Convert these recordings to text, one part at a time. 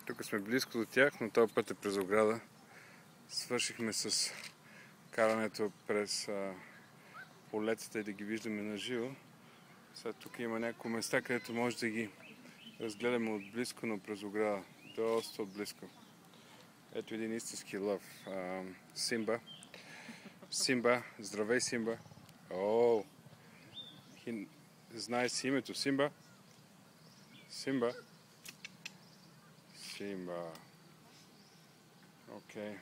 Тук сме близко до тях, но този път е през ограда. Свършихме с карането през полетата и да ги виждаме на живо. Сега тук има няколко места, където може да ги разгледаме от близко, но през ограда. Доста от близко. Ето един истински лъв. Симба. Симба. Здравей, Симба. О! Знае си името. Симба. Симба. Симба. Окей.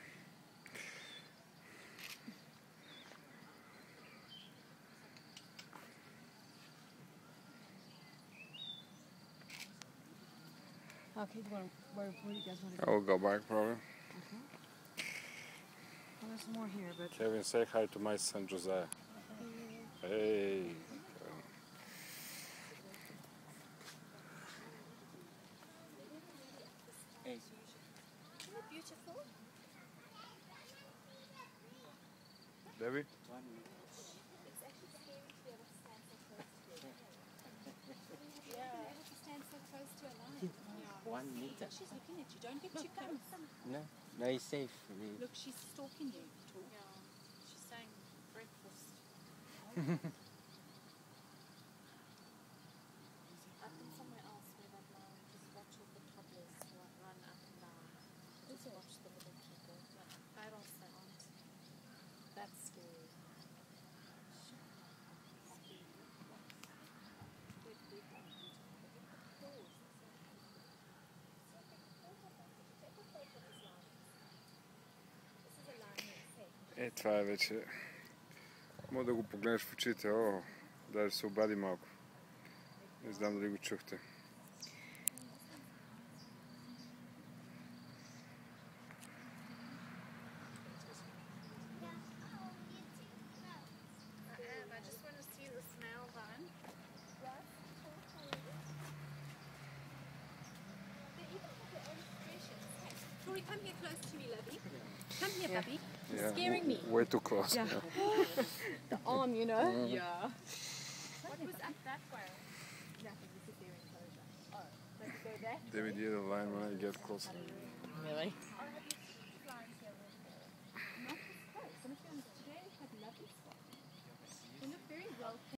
Okay, where do you guys want to I will go back probably. Okay. Well, there's more here, but... Kevin, say hi to my son Josiah. Hey. Hey. Isn't it beautiful? Debbie? It's actually scary to be able to stand so close to it. Yeah. To be able to stand so close to a lion. Yeah. 1 meter. She's looking at you. Don't get too close. No, no, he's safe. Look, she's stalking you. Yeah. She's saying breakfast. Up in somewhere else where that lion just watches the toddlers run up and down. Just watch the little people. I don't sound. That's scary. Това е вече. Мога да го погледнеш в очите. О, даже се обади малко. Не знам дали го чухте. I just want to see the smell one. They even have their own expressions. Tori, come here close to me, lovey. Come here, Bubby. You're scaring me. Way too close. Yeah. The arm, you know? Yeah. What was up that way? Nothing, this is their enclosure. Oh, let's go back. David, you're the lion when I get closer. Really? Oh, have you seen lions here with her? Not this close. Some of them today have lovely spots. They look very well